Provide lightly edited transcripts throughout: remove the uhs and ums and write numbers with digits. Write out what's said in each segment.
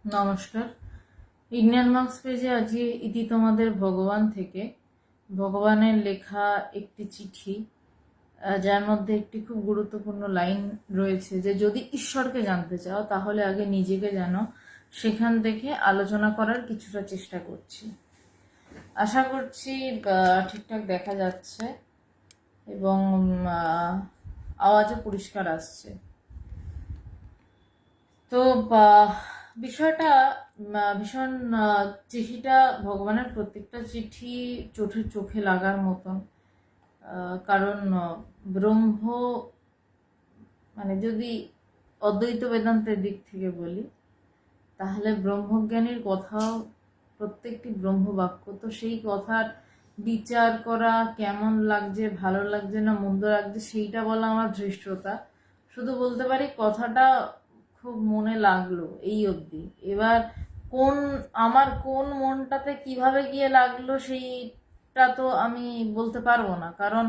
নমস্কার। Indian marks পেজে আজকে ইতি তোমাদের ভগবান থেকে ভগবানের লেখা একটি চিঠি, যার মধ্যে একটি খুব গুরুত্বপূর্ণ লাইন রয়েছে যে যদি ঈশ্বরকে জানতে চাও তাহলে আগে নিজেকে জানো। সেখান থেকে আলোচনা করার কিছুটা চেষ্টা করছি। আশা করছি ঠিকঠাক দেখা যাচ্ছে এবং আওয়াজও পরিষ্কার আসছে। তো বিষয়টা ভীষণ, চিঠিটা ভগবানের প্রত্যেকটা চিঠি চোখে লাগার মতন। কারণ ব্রহ্ম, মানে যদি অদ্বৈত বেদান্তের দিক থেকে বলি তাহলে ব্রহ্মজ্ঞানীর কথাও প্রত্যেকটি ব্রহ্মবাক্য। তো সেই কথার বিচার করা, কেমন লাগছে, ভালো লাগছে না মন্দ লাগছে সেইটা বলা আমার ধৃষ্টতা। শুধু বলতে পারি কথাটা খুব মনে লাগলো এই অবধি। এবার আমার কোন মনটাতে কিভাবে গিয়ে লাগলো সেইটা তো আমি বলতে পারবো না, কারণ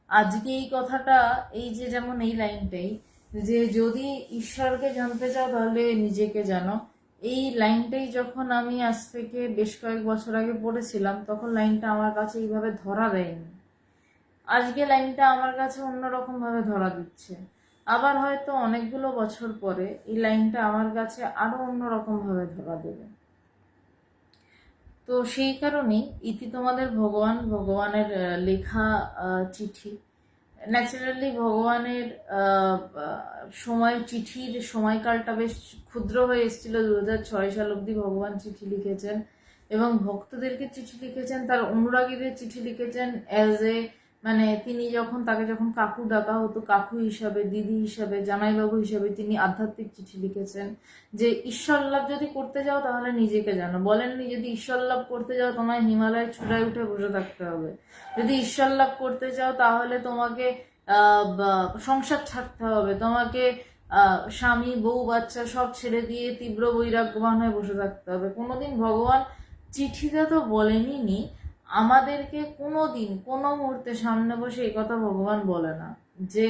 আজকে এই কথাটা, এই যে যেমন এই লাইনটাই, যে যদি ঈশ্বরকে জানতে চাও তাহলে নিজেকে জানো, এই লাইনটাই যখন আমি আজ থেকে বেশ কয়েক বছর আগে পড়েছিলাম তখন লাইনটা আমার কাছে এইভাবে ধরা দেয়নি। আজকে লাইনটা আমার কাছে অন্যরকম ভাবে ধরা দিচ্ছে। আবার হয়তো অনেকগুলো বছর পরে এই লাইনটা আমার কাছে আরো অন্যরকম ভাবে ধরা দেবে। তো সেই কারণেই ইতি তোমাদের ভগবানের লেখা চিঠি। ন্যাচারালি ভগবানের চিঠির সময়কালটা বেশ ক্ষুদ্র হয়ে এসেছিল। 2006 সাল অব্দি ভগবান চিঠি লিখেছেন এবং ভক্তদেরকে চিঠি লিখেছেন, তার অনুরাগীদের চিঠি লিখেছেন অ্যাজ এ, মানে তিনি তাকে যখন কাকু ডাকা হতো, কাকু হিসাবে, দিদি হিসাবে, জামাইবাবু হিসাবে তিনি আধ্যাত্মিক চিঠি লিখেছেন যে ঈশ্বর লাভ যদি করতে যাও তাহলে নিজেকে জানো। বলেননি যদি ঈশ্বর লাভ করতে যাও তোমায় হিমালয়ের চূড়ায় উঠে বসে থাকতে হবে। যদি ঈশ্বর লাভ করতে চাও তাহলে তোমাকে সংসার ছাড়তে হবে, তোমাকে স্বামী, বউ, বাচ্চা সব ছেড়ে দিয়ে তীব্র বৈরাগ্যবান হয়ে বসে থাকতে হবে। কোনোদিন ভগবান চিঠিতে তো বলেনি, আমাদেরকে কোনোদিন কোনো মুহূর্তে সামনে বসে এই কথা ভগবান বলে না যে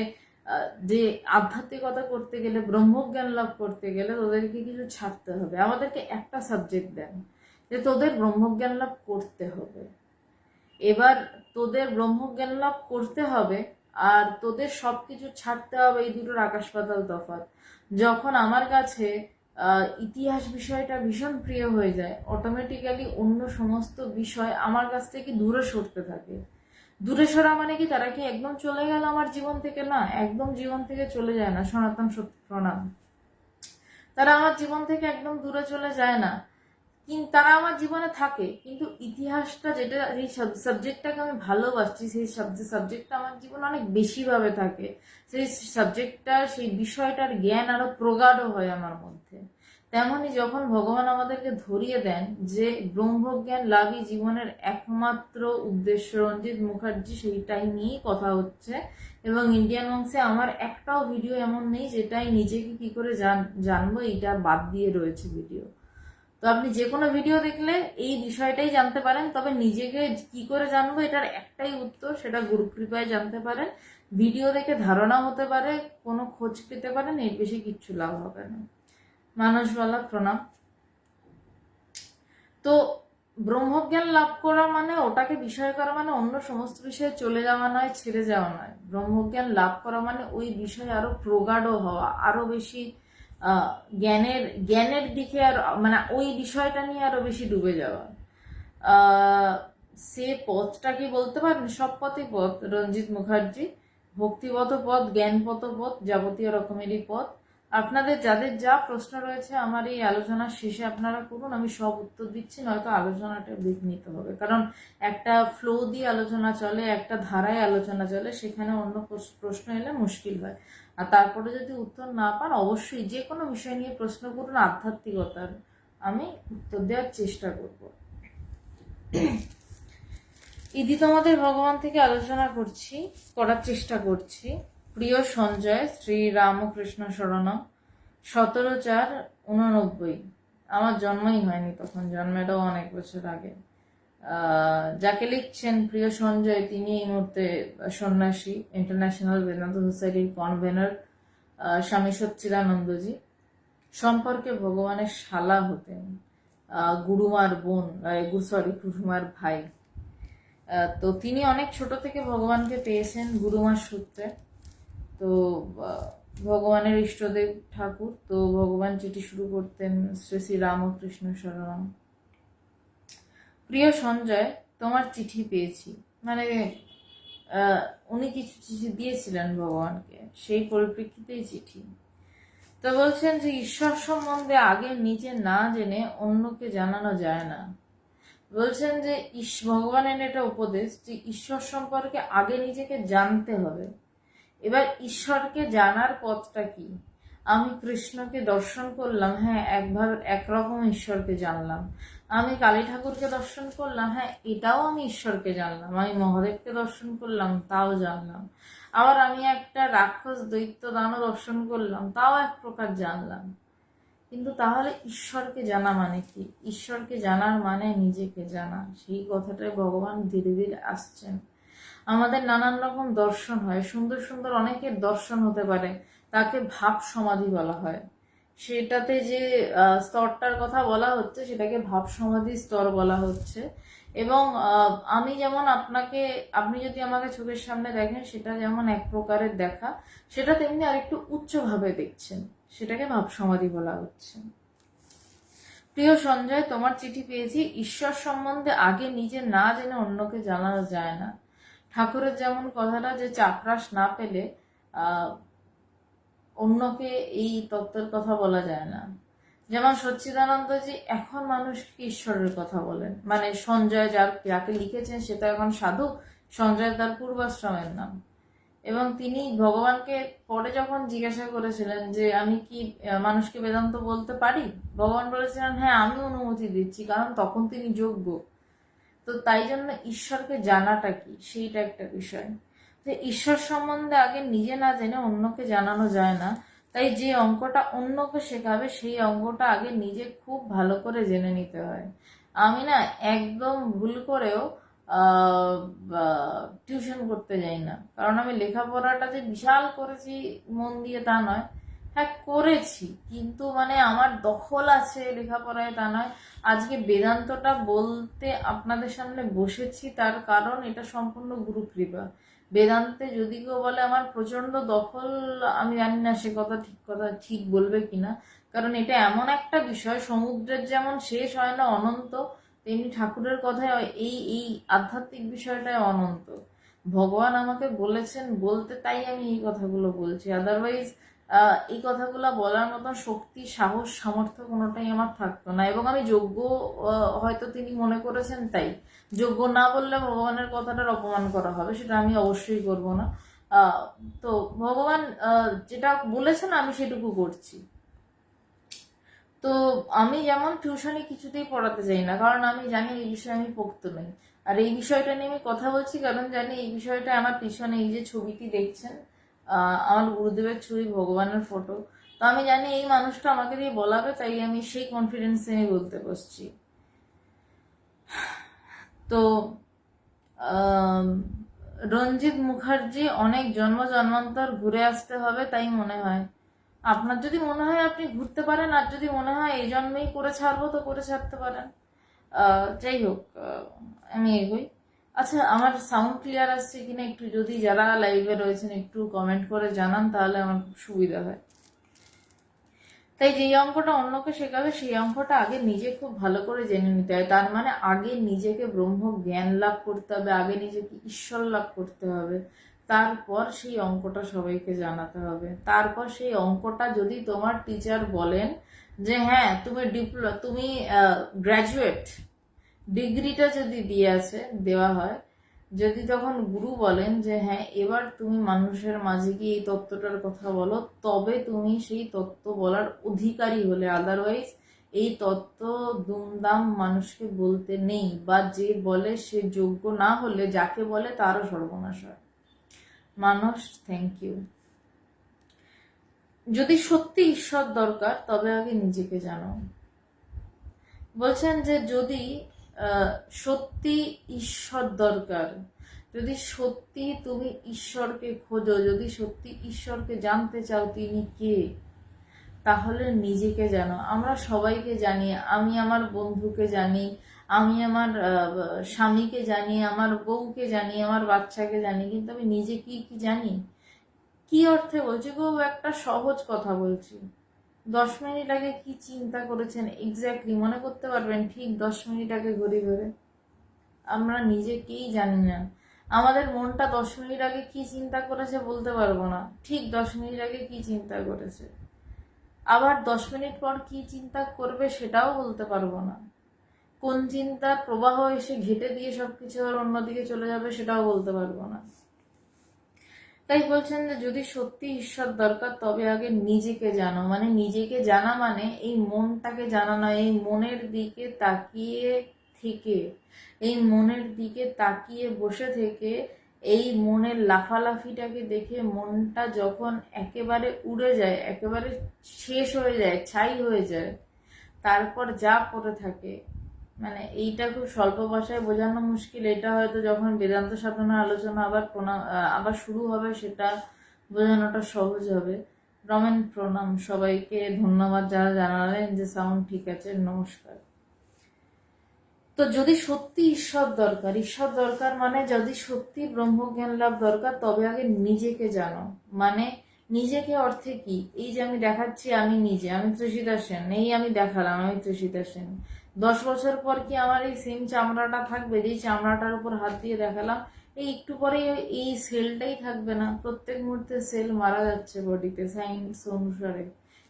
যে আধ্যাত্মিকতা করতে গেলে, ব্রহ্মজ্ঞান লাভ করতে গেলে তোদেরকে কিছু ছাড়তে হবে। আমাদেরকে একটা সাবজেক্ট দেন যে তোদের ব্রহ্মজ্ঞান লাভ করতে হবে। এবার তোদের ব্রহ্মজ্ঞান লাভ করতে হবে আর তোদের সবকিছু ছাড়তে হবে, এই দুটোর আকাশ পাতাল তফাৎ। যখন আমার কাছে ইতিহাস বিষয়টা ভীষণ প্রিয় হয়ে যায়, অটোমেটিক্যালি অন্য সমস্ত বিষয় আমার কাছ থেকে দূরে সরতে থাকে। দূরে সরা মানে কি তারা কি একদম চলে গেল আমার জীবন থেকে? না, একদম জীবন থেকে চলে যায় না, সনাতন সত্য প্রণাম। তারা আমার জীবন থেকে একদম দূরে চলে যায় না, কিন্তু তারা আমার জীবনে থাকে, কিন্তু ইতিহাসটা, যেটা এই সাবজেক্টটাকে আমি ভালোবাসছি, সেই সাবজেক্টটা আমার জীবনে অনেক বেশিভাবে থাকে। সেই সাবজেক্টটা, সেই বিষয়টার জ্ঞান আরো প্রগাঢ় হয় আমার মধ্যে। তেমনি যখন ভগবান আমাদেরকে ধরিয়ে দেন যে ব্রহ্মজ্ঞান লাভই জীবনের একমাত্র উদ্দেশ্য, রঞ্জিত মুখার্জি সেইটাই নিয়েই কথা হচ্ছে। এবং ইন্ডিয়ান মাংসে আমার একটাও ভিডিও এমন নেই যেটাই নিজেকে কি করে জানবো এইটা বাদ দিয়ে রয়েছে ভিডিও। তো আপনি যে কোনো ভিডিও দেখলে এই বিষয়টাই জানতে পারেন, তবে নিজেকে কি করে জানবো এটার একটাই উত্তর, সেটা গুরুকৃপায় জানতে পারেন। ভিডিও দেখে ধারণা হতে পারে, কোনো খোঁজ পেতে পারেন, এর বেশি কিচ্ছু লাভ হবে না। মানুষওয়ালা প্রণাম। তো ব্রহ্মজ্ঞান লাভ করা মানে, ওটাকে বিষয় করা মানে অন্য সমস্ত বিষয়ে চলে যাওয়া নয়, ছেড়ে যাওয়া নয়। ব্রহ্মজ্ঞান লাভ করা মানে ওই বিষয়ে আরো প্রগাঢ় হওয়া, আরো বেশি জ্ঞানের জ্ঞানের দিকে, আর মানে ওই বিষয়টা নিয়ে আরো বেশি ডুবে যাওয়া। সে পথটা কি বলতে পারেন? সব পথই পথ, রঞ্জিত মুখার্জি। ভক্তিগত পথ, জ্ঞানগত পথ, যাবতীয় রকমেরই পথ। আপনাদের যাদের যা প্রশ্ন রয়েছে আমার এই আলোচনার শেষে আপনারা করুন, আমি সব উত্তর দিচ্ছি, নয়তো আলোচনাটা বিঘ্নিত হবে। কারণ একটা ফ্লো দিয়ে আলোচনা চলে, একটা ধারায় আলোচনা চলে, সেখানে অন্য প্রশ্ন এলে মুশকিল হয়। আর তারপরে যদি উত্তর না পান, অবশ্যই যে কোনো বিষয় নিয়ে প্রশ্ন করুন, আধ্যাত্মিকতার, আমি উত্তর দেওয়ার চেষ্টা করব। ইদি তোমাদের ভগবান থেকে আলোচনা করার চেষ্টা করছি। প্রিয় সঞ্জয়, শ্রী রামকৃষ্ণ শরণম, 17/4/89। আমার জন্মই হয়নি তখন, জন্মেরও অনেক বছর আগে। যাকে লিখছেন প্রিয় সঞ্জয়, তিনি এই মুহূর্তে সন্ন্যাসী, ইন্টারন্যাশনাল বেদান্ত সোসাইটির কনভেনর স্বামী সচ্চিদানন্দজি। সম্পর্কে ভগবানের শালা হতেন, গুরুমার বোন, গুরুমার ভাই। তো তিনি অনেক ছোট থেকে ভগবানকে পেয়েছেন গুরুমার সূত্রে। তো ভগবানের ইষ্টদেব ঠাকুর, তো ভগবান চিঠি শুরু করতেন, শ্রী শ্রী রামকৃষ্ণ শরণম। প্রিয় সঞ্জয়, তোমার চিঠি পেয়েছি। মানে উনি কিছু চিঠি দিয়েছিলেন ভগবানকে, সেই পরিপ্রেক্ষিতেই চিঠি। তো বলছেন যে ঈশ্বর সম্বন্ধে আগে নিজে না জেনে অন্যকে জানানো যায় না। বলছেন যে ভগবানের এটা উপদেশ যে ঈশ্বর সম্পর্কে আগে নিজেকে জানতে হবে। এবার ঈশ্বরকে জানার পথটা কি? আমি কৃষ্ণকে দর্শন করলাম, হ্যাঁ, একরকম ঈশ্বরকে জানলাম। আমি কালী ঠাকুরকে দর্শন করলাম, হ্যাঁ, এটাও আমি ঈশ্বরকে জানলাম। আমি মহাদেবকে দর্শন করলাম, তাও জানলাম। আবার আমি একটা রাক্ষস দৈত্য দানও দর্শন করলাম, তাও এক প্রকার জানলাম। কিন্তু তাহলে ঈশ্বরকে জানা মানে কি? ঈশ্বরকে জানার মানে নিজেকে জানা। সেই কথাটাই ভগবান ধীরে ধীরে আসছেন। আমাদের নানান রকম দর্শন হয়, সুন্দর সুন্দর অনেকের দর্শন হতে পারে, তাকে ভাব সমাধি বলা হয়। সেটাতে যে স্তরটার কথা বলা হচ্ছে সেটাকে ভাব সমাধি স্তর বলা হচ্ছে। এবং আমি যেমন আপনি যদি আমাকে চোখের সামনে দেখেন, সেটা যেমন এক প্রকারের দেখা, সেটা তেমনি আরেকটু উচ্চভাবে দেখছেন, সেটাকে ভাব সমাধি বলা হচ্ছে। প্রিয় সঞ্জয়, তোমার চিঠি পেয়েছি। ঈশ্বর সম্বন্ধে আগে নিজে না জেনে অন্যকে জানানো যায় না। ঠাকুরের যেমন কথাটা যে চাপরাশ না পেলে অন্যকে এই তত্ত্বের কথা বলা যায় না। যেমন সচ্চিদানন্দজি এখন মানুষকে ঈশ্বরের কথা বলেন। মানে সঞ্জয় যাকে লিখেছেন সে তো এখন সাধু, সঞ্জয় তার পূর্বাশ্রমের নাম। এবং তিনি ভগবানকে পরে যখন জিজ্ঞাসা করেছিলেন যে আমি কি মানুষকে বেদান্ত বলতে পারি, ভগবান বলেছিলেন হ্যাঁ, আমি অনুমতি দিচ্ছি, কারণ তখন তিনি যোগ্য। তো তাই জন্য ঈশ্বরকে জানাটা কি, সেইটা একটা বিষয়। যে ঈশ্বর সম্বন্ধে আগে নিজে না জেনে অন্যকে জানানো যায় না। তাই যে অঙ্কটা অন্যকে শেখাবে সেই অঙ্কটা আগে নিজে খুব ভালো করে জেনে নিতে হয়। আমি না একদম ভুল করেও টিউশন করতে যাই না, কারণ আমি লেখাপড়াটা যে বিশাল করেছি মন দিয়ে তা নয়। হ্যাঁ, করেছি, কিন্তু মানে আমার দখল আছে লেখাপড়ায় তা নয়। আজকে বেদান্তটা বলতে আপনাদের সামনে বসেছি, তার কারণ এটা সম্পূর্ণ গুরু কৃপা। বেদান্তে যদি কেউ বলে আমার প্রচন্ড দখল, আমি জানি না সে কথা ঠিক বলবে কিনা। কারণ এটা এমন একটা বিষয়, সমুদ্রের যেমন শেষ হয় না, অনন্ত, তেমনি ঠাকুরের কথায় এই এই আধ্যাত্মিক বিষয়টাই অনন্ত। ভগবান আমাকে বলেছেন বলতে, তাই আমি এই কথাগুলো বলছি। আদারওয়াইজ এই কথাগুলো বলার মতো শক্তি, সাহস, সামর্থ্য কোনোটাই আমার থাকতো না। এবং আমি যোগ্য হয়তো তিনি মনে করেছেন, তাই যোগ্য না বললে ভগবানের কথাটার অপমান করা হবে, সেটা আমি অবশ্যই করব না। তো ভগবান যেটা বলেছেন আমি সেটুকু করছি। তো আমি যেমন টিউশনে কিছুতেই পড়াতে চাই না, কারণ আমি জানি এই বিষয়ে আমি পোক্ত নই। আর এই বিষয়টা নিয়ে আমি কথা বলছি কারণ জানি এই বিষয়টা আমার পিছনে এই যে ছবিটি দেখছেন, আমার গুরুদেবের ছবি, ভগবানের ফটো, তো আমি জানি এই মানুষটা আমাকে দিয়ে বলাবে, তাই আমি সেই কনফিডেন্সে আমি বলতে বসছি। তো রঞ্জিত মুখার্জি, অনেক জন্ম জন্মান্তর ঘুরে আসতে হবে তাই মনে হয়। আপনার যদি মনে হয় আপনি ঘুরতে পারেন, আর যদি মনে হয় এই জন্মেই করে ছাড়বো তো করে ছাড়তে পারেন। যাই হোক, আমি এগোই। আচ্ছা, আমার সাউন্ড ক্লিয়ার আসছে কিনা একটু যদি যারা লাইভে রয়েছেন একটু কমেন্ট করে জানান, তাহলে আমার খুব সুবিধা হয়। তাই যেই অঙ্কটা অন্যকে শেখাবে সেই অঙ্কটা আগে নিজে খুব ভালো করে জেনে নিতে হয়। তার মানে আগে নিজেকে ব্রহ্ম জ্ঞান লাভ করতে হবে, আগে নিজেকে ঈশ্বর লাভ করতে হবে, তারপর সেই অঙ্কটা সবাইকে জানাতে হবে। তারপর সেই অঙ্কটা যদি তোমার টিচার বলেন যে হ্যাঁ তুমি গ্র্যাজুয়েট, ডিগ্রিটা যদি দেওয়া হয়, যদি তখন গুরু বলেন যে হ্যাঁ এবার তুমি মানুষের মাঝে গিয়ে এই তত্ত্বটার কথা বলো, তবে তুমি সেই তত্ত্ব বলার অধিকারী হলে। আদারওয়াইজ এই তত্ত্ব দুমদাম মানুষকে বলতে নেই, বা যে বলে সে যোগ্য না হলে যাকে বলে তারও সর্বনাশ হয়। মানুষ, থ্যাংক ইউ। যদি সত্যি ঈশ্বর দরকার তবে আগে নিজেকে জানো। বলছেন যে যদি সত্যি ঈশ্বর দরকার, যদি সত্যি তুমি ঈশ্বরকে খোঁজো, যদি সত্যি ঈশ্বরকে জানতে চাও তিনি কে, তাহলে নিজেকে জানো। আমরা সবাইকে জানি, আমি আমার বন্ধুকে জানি, আমি আমার স্বামীকে জানি, আমার বউকে জানি, আমার বাচ্চাকে জানি, কিন্তু আমি নিজে কি কি জানি? কি অর্থে বলছি গো, একটা সহজ কথা বলছি। 10 মিনিট আগে কি চিন্তা করেছেন এক্স্যাক্টলি মনে করতে পারবেন? ঠিক 10 মিনিট আগে ঘড়ি ধরে। আমরা নিজেকেই জানি না। আমাদের মনটা 10 মিনিট আগে কি চিন্তা করেছে বলতে পারবো না, ঠিক 10 মিনিট আগে কি চিন্তা করেছে। আবার 10 মিনিট পর কি চিন্তা করবে সেটাও বলতে পারবো না। কোন চিন্তার প্রবাহ এসে ঘেটে দিয়ে সবকিছু আর অন্যদিকে চলে যাবে সেটাও বলতে পারবো না। তাই বলছেন যে যদি সত্যি ঈশ্বর দরকার তবে আগে নিজেকে জানো। মানে নিজেকে জানা মানে এই মনটাকে জানা নয়, এই মনের দিকে তাকিয়ে থেকে, এই মনের দিকে তাকিয়ে বসে থেকে, এই মনের লাফালাফিটাকে দেখে মনটা যখন একেবারে উড়ে যায়, একেবারে শেষ হয়ে যায়, ছাই হয়ে যায়, তারপর যা পড়ে থাকে, মানে এইটা খুব স্বল্প ভাষায় বোঝানো মুশকিল। এটা হয়তো যখন বেদান্ত সাধনা আলোচনা আবার শুরু হবে সেটা বোঝানোটা সহজ হবে। রমেন প্রণাম সবাইকে, ধন্যবাদ যারা জানালেন যে সাউন্ড ঠিক আছে, নমস্কার। তো যদি সত্যি ঈশ্বর দরকার, ঈশ্বর দরকার মানে যদি সত্যি ব্রহ্মজ্ঞান লাভ দরকার তবে আগে নিজেকে জানো। মানে নিজেকে অর্থে কি? এই যে আমি দেখাচ্ছি আমি নিজে, আমি ত্রিষিতা সেন, এই আমি দেখালাম আমি ত্রিষিতা সেন। 10 বছর পর কি আমার এই সেম চামড়াটা থাকবে? যেই চামড়াটার উপর হাত দিয়ে দেখালাম, এই একটু পরে এই সেলটাই থাকবে না। প্রত্যেক মুহূর্তে সেল মারা যাচ্ছে বডিতে সায়েন্স অনুসারে,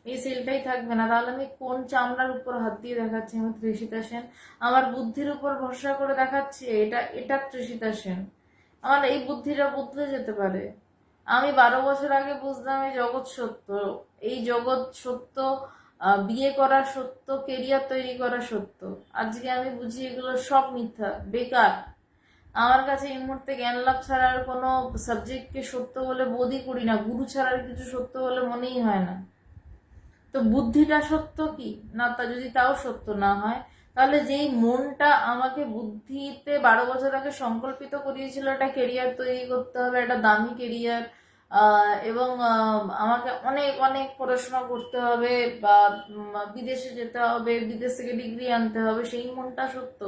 এই সেলটাই থাকবে না। তাহলে আমি কোন চামড়ার উপর হাত দিয়ে দেখাচ্ছি আমি ত্রিষিতা সেন? আমার বুদ্ধির উপর ভরসা করে দেখাচ্ছি এটা এটা ত্রিষিতা সেন। আমার এই বুদ্ধিটা বদলে যেতে পারে। আমি 12 বছর আগে বুঝলাম এই জগৎ সত্য, এই জগৎ সত্য, বিয়ে করা সত্য, কেরিয়ার তৈরি করা সত্য। আজকে আমি বুঝি এগুলো সব মিথ্যা, বেকার। আমার কাছে এই মুহূর্তে জ্ঞান লাভ ছাড়া আর কোনো সাবজেক্টকে সত্য বলে বোধই করি না। গুরু ছাড়ার কিছু সত্য বলে মনেই হয় না। তো বুদ্ধিটা সত্য কি না? তা যদি তাও সত্য না হয়, তাহলে যেই মনটা আমাকে বুদ্ধিতে 12 বছর আগে সংকল্পিত করিয়েছিল একটা কেরিয়ার তৈরি করতে হবে, একটা দামি কেরিয়ার, এবং আমাকে অনেক অনেক পড়াশোনা করতে হবে, বা বিদেশে যেতে হবে, বিদেশ থেকে ডিগ্রি আনতে হবে, সেই মনটা সত্য?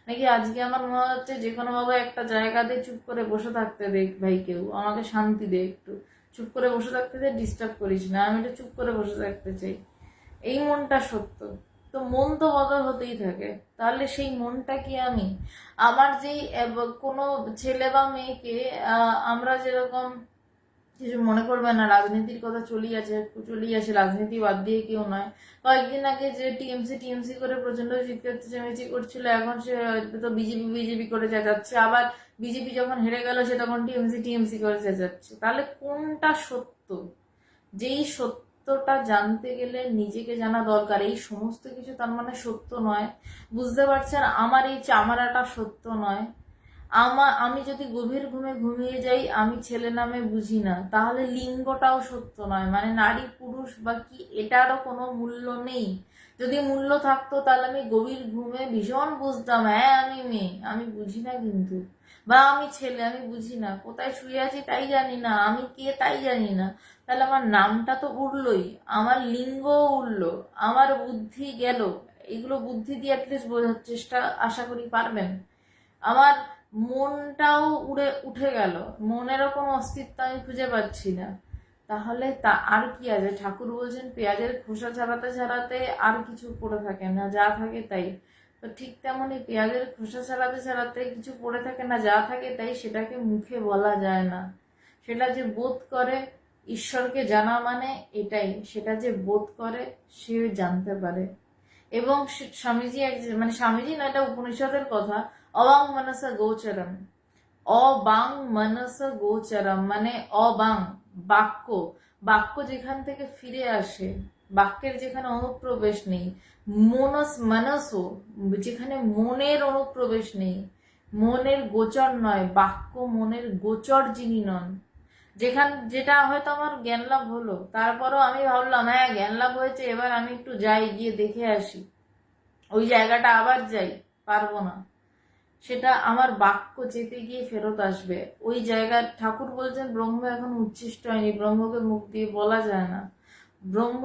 নাকি আজকে আমার মনে হচ্ছে যে কোনো ভাবে একটা জায়গাতে চুপ করে বসে থাকতে দেখ ভাই, কেউ আমাকে শান্তি দে একটু, চুপ করে বসে থাকতে দে, ডিস্টার্ব করিস না, আমি একটু চুপ করে বসে থাকতে চাই, এই মনটা সত্য? তো মন তো বদল হতেই থাকে। তাহলে সেই মনটা কি আমি? আমার যেই কোনো ছেলে বা মেয়েকে আমরা যেরকম, কিছু মনে করবে না, রাজনীতির কথা চলেই আছে, রাজনীতি বাদ দিয়ে কেউ নয়। কয়েকদিন আগে যে টিএমসি টিএমসি করে প্রচন্ড চিৎকার চেঁচামেচি করছিল, এখন সে তো বিজেপি বিজেপি করে চেঁচাচ্ছে। আবার বিজেপি যখন হেরে গেল সে তখন টিএমসি টিএমসি করে চেঁচাচ্ছে। তাহলে কোনটা সত্য? যেই সত্যটা জানতে গেলে নিজেকে জানা দরকার। এই সমস্ত কিছু তার মানে সত্য নয়, বুঝতে পারছেন? আমার এই চামড়াটা সত্য নয়। আমি যদি গভীর ঘুমে ঘুমিয়ে যাই, আমি ছেলে নামে বুঝি না, তাহলে লিঙ্গটাও সত্য নয়। মানে নারী পুরুষ বা কি, এটারও কোনো মূল্য নেই। যদি মূল্য থাকতো তাহলে আমি গভীর ঘুমে ভীষণ বুঝতাম, হ্যাঁ আমি মেয়ে, আমি বুঝি না কিন্তু, বা আমি ছেলে, আমি বুঝি না, কোথায় শুয়ে আছি তাই জানি না, আমি কে তাই জানি না। তাহলে আমার নামটা তো উড়লই, আমার লিঙ্গও উড়লো, আমার বুদ্ধি গেল। এগুলো বুদ্ধি দিয়ে অ্যাটলিস্ট বোঝার চেষ্টা আশা করি পারবেন। আমার মনটাও উঠে গেল, মনেরও কোনো অস্তিত্ব আমি খুঁজে পাচ্ছি না। তাহলে তা আর কি আছে? ঠাকুর বলছেন পেঁয়াজের খোসা ছাড়াতে ছাড়াতে আর কিছু পড়ে থাকে না, যা থাকে তাই। তো ঠিক তেমনই পেঁয়াজের খোসা ছাড়াতে ছাড়াতে কিছু পড়ে থাকে না, যা থাকে তাই, সেটাকে মুখে বলা যায় না। সেটা যে বোধ করে, ঈশ্বরকে জানা মানে এটাই, সেটা যে বোধ করে সে জানতে পারে। এবং স্বামীজি মানে স্বামীজি না, এটা উপনিষদের কথা, অবাং মনসা গোচরম, অবাং মনসা গোচরম, মানে অবাং বাক্য, বাক্য যেখান থেকে ফিরে আসে, বাক্যের যেখানে অনুপ্রবেশ নেই, মনসও যেখানে মনের অনুপ্রবেশ নেই, মনের গোচর নয়, বাক্য মনের গোচর যিনি নন, যেটা হয়তো আমার জ্ঞান লাভ হলো, তারপরও আমি ভাবলাম হ্যাঁ জ্ঞান লাভ হয়েছে, এবার আমি একটু যাই, গিয়ে দেখে আসি, ওই জায়গাটা আবার যাই, পারবো না। সেটা আমার বাক্য যেতে গিয়ে ফেরত আসবে ওই জায়গা। ঠাকুর বলছেন ব্রহ্ম এখন উচ্ছিষ্ট হয়নি, ব্রহ্মকে মুখ দিয়ে বলা যায় না। ব্রহ্ম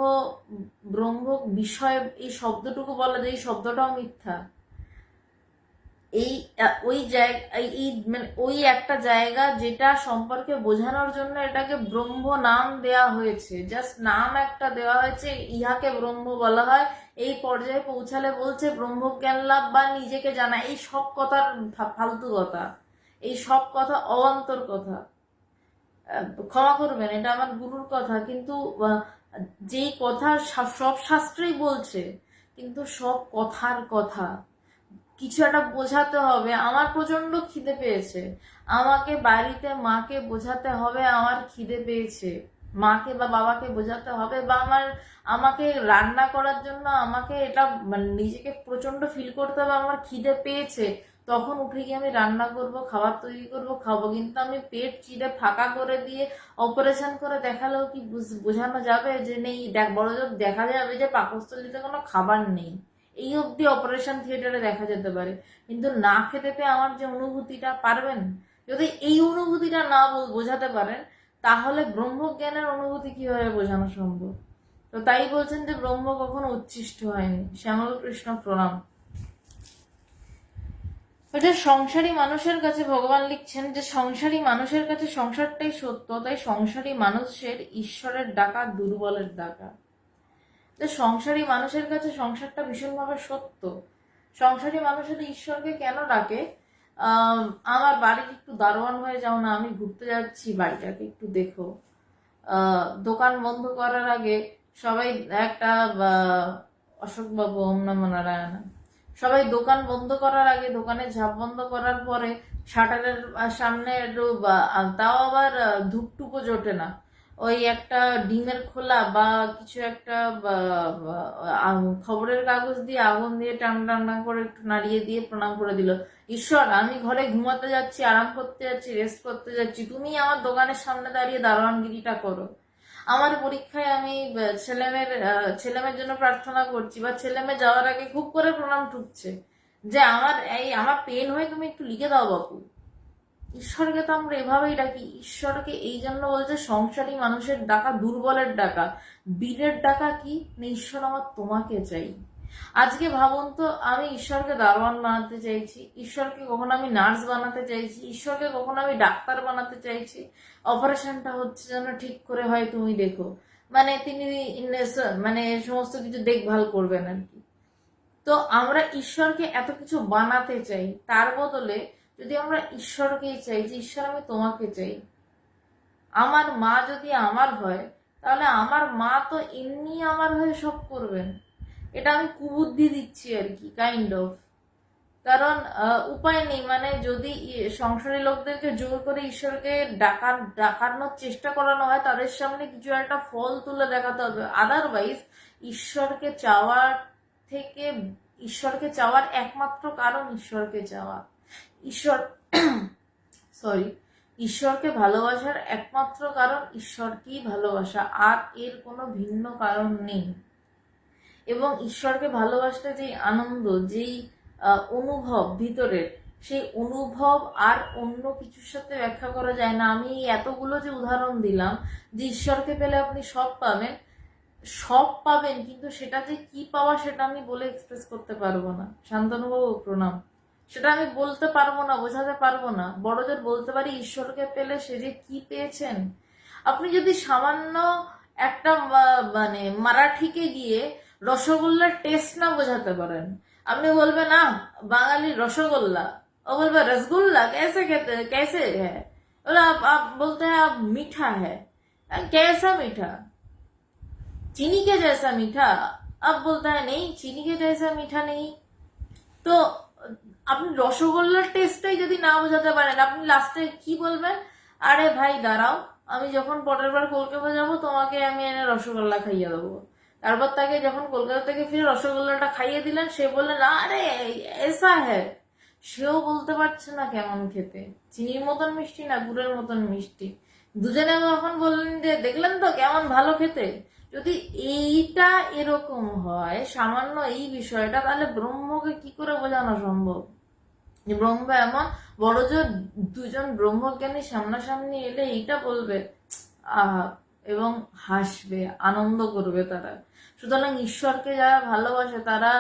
ব্রহ্ম বিষয় এই শব্দটুকু বলা যায়, এই শব্দটাও মিথ্যা। এই ওই জায়গা, এই মানে ওই একটা জায়গা যেটা সম্পর্কে বোঝানোর জন্য এটাকে ব্রহ্ম নাম দেয়া হয়েছে, জাস্ট নাম একটা দেওয়া হয়েছে, ইহাকে ব্রহ্ম বলা হয়। এই পর্যায়ে পৌঁছালে বলছে ব্রহ্মজ্ঞান লাভ বা নিজেকে জানা। এই সব কথার ফালতু কথা, এই সব কথা অবান্তর কথা। ক্ষমা করবেন, এটা আমার গুরুর কথা, কিন্তু যেই কথা সব শাস্ত্রেই বলছে, কিন্তু সব কথার কথা। কিছু একটা বোঝাতে হবে। আমার প্রচন্ড খিদে পেয়েছে, আমাকে বাড়িতে মাকে বোঝাতে হবে আমার খিদে পেয়েছে, মাকে বা বাবাকে বোঝাতে হবে, বা আমাকে রান্না করার জন্য আমাকে এটা মানে নিজেকে প্রচন্ড ফিল করতে হবে আমার খিদে পেয়েছে, তখন উঠে গিয়ে আমি রান্না করব, খাবার তৈরি করব, খাবো। কিন্তু আমি পেট চিড়ে ফাঁকা করে দিয়ে অপারেশন করে দেখালেও কি বোঝানো যাবে যে নেই, বড় জোর দেখা যাবে যে পাকস্থলীতে কোনো খাবার নেই। এই অবধি অপারেশন থিয়েটারে দেখা যেতে পারে, কিন্তু না খেতে পেয়ে আমার যে অনুভূতিটা, পারবেন? যদি এই অনুভূতিটা না বোঝাতে পারেন, তাহলে ব্রহ্মজ্ঞানের অনুভূতি কিভাবে বোঝানো সম্ভব? তো তাই বলছেন যে ব্রহ্ম কখনো উচ্ছিষ্ট হয়নি। শ্যামল কৃষ্ণ প্রণাম। ওটা সংসারী মানুষের কাছে ভগবান লিখছেন যে সংসারী মানুষের কাছে সংসারটাই সত্য, তাই সংসারী মানুষের ঈশ্বরের ডাকা দুর্বলের ডাকা। সংসারী মানুষের কাছে সংসারটা ভীষণভাবে সত্য। সংসারী মানুষের ঈশ্বরকে কেন ডাকে? আমার বাড়ির একটু দারোয়ান হয়ে যাও না, আমি ঘুরতে যাচ্ছি, বাড়িটাকে একটু দেখো। দোকান বন্ধ করার আগে সবাই একটা অশোকবাবু, ওম নমঃ নারায়ণ, সবাই দোকান বন্ধ করার আগে, দোকানের ঝাঁপ বন্ধ করার পরে শাটারের সামনে একটু তাও আবার ধূপটুকু জোটে না, ওই একটা ডিমের খোলা বা কিছু একটা খবরের কাগজ দিয়ে আগুন দিয়ে টান টান্না করে একটু নাড়িয়ে দিয়ে প্রণাম করে দিল, ঈশ্বর আমি ঘরে ঘুমাতে যাচ্ছি, আরাম করতে যাচ্ছি, রেস্ট করতে যাচ্ছি, তুমি আমার দোকানের সামনে দাঁড়িয়ে দারোয়ানগিরিটা করো। আমার পরীক্ষায় আমি ছেলেমেয়ের জন্য প্রার্থনা করছি, বা ছেলেমেয়ে যাওয়ার আগে খুব করে প্রণাম ঠুকছে যে আমার পেন হয়ে তুমি একটু লিখে দাও বাপু। ঈশ্বরকে তো আমরা এভাবেই ডাকি। ঈশ্বরকে এই জন্য বলছে সংসারী মানুষের ডাকা দুর্বলের ডাকা। বীরের ডাকা কি না, ঈশ্বর আমার তোমাকে চাই। আজকে ভাবুন তো, আমি ঈশ্বরকে দারোয়ান বানাতে চাইছি, ঈশ্বরকে কখনো আমি নার্স বানাতে চাইছি, ঈশ্বরকে কখনো আমি ডাক্তার বানাতে চাইছি, অপারেশনটা হচ্ছে যেন ঠিক করে হয় তুমি দেখো, মানে তিনি মানে সমস্ত কিছু দেখভাল করবেন আর কি। তো আমরা ঈশ্বরকে এত কিছু বানাতে চাই, তার বদলে যদি আমরা ঈশ্বরকেই চাই যে ঈশ্বর আমি তোমাকে চাই, আমার মা যদি আমার হয়, তাহলে আমার মা তো এমনি আমার হয়ে সব করবেন। এটা আমি কুবুদ্ধি দিচ্ছি আর কি, কাইন্ড অফ। কারণ উপায় নেই, মানে যদি সংসারী লোকদেরকে জোর করে ঈশ্বরকে ডাকানোর চেষ্টা করানো হয়, তাদের সামনে কিছু একটা ফল তুলে দেখাতে হবে। আদারওয়াইজ ঈশ্বরকে চাওয়ার থেকে, ঈশ্বরকে চাওয়ার একমাত্র কারণ ঈশ্বরকে চাওয়া, ঈশ্বর সরি ঈশ্বরকে ভালোবাসার একমাত্র কারণ ঈশ্বরকেই ভালোবাসা, আর এর কোনো ভিন্ন কারণ নেই। এবং ঈশ্বরকে ভালোবাসতে যেই আনন্দ, যেই অনুভব ভিতরের, সেই অনুভব আর অন্য কিছুর সাথে ব্যাখ্যা করা যায় না। আমি এতগুলো যে উদাহরণ দিলাম যে ঈশ্বরকে পেলে আপনি সব পাবেন, সব পাবেন, কিন্তু সেটা যে কি পাওয়া সেটা আমি বলে এক্সপ্রেস করতে পারবো না। শান্তনুবাবু প্রণাম। সেটা আমি বলতে পারবো না, বোঝাতে পারবো না। বড় জোর বলতে পারি ঈশ্বরকে পেলে সে যে কি পেয়েছেন। আপনি যদি সামান্য একটা মানে মারাঠিকে গিয়ে রসগোল্লার টেস্ট না বোঝাতে পারেন, আপনি বলবেন না বাঙালি রসগোল্লা, ও বলবে রসগোল্লা कैसे कहते हैं, कैसे है, बोला आप बोलते हैं आप मीठा है, कैसा मीठा, चीनी के जैसा मीठा, अब बोलता है नहीं चीनी के जैसा मीठा नहीं। তো আপনি রসগোল্লার টেস্টটাই যদি না বোঝাতে পারেন, আপনি লাস্টে কি বলবেন? আরে ভাই দাঁড়াও, আমি যখন পরের বার কলকাতা যাবো তোমাকে আমি এনে রসগোল্লা খাইয়ে দেবো। তারপর তাকে যখন কলকাতা থেকে ফিরে রসগোল্লাটা খাইয়ে দিলেন, সে বললেন আরে এসা হ্যাঁ, সেও বলতে পারছে না কেমন খেতে, চিনির মতন মিষ্টি না গুড়ের মতন মিষ্টি। দুজনে যখন বললেন যে দেখলেন তো কেমন ভালো খেতে। যদি এইটা এরকম হয় সামান্য এই বিষয়টা, তাহলে ব্রহ্মকে কি করে বোঝানো সম্ভব? যে ব্রহ্ম এমন বড় জোর দুজন ব্রহ্মজ্ঞানী সামনাসামনি এলে এইটা বলবে, আহা এবং হাসবে, আনন্দ করবে তারা। সুতরাং ঈশ্বরকে যারা ভালোবাসে তারা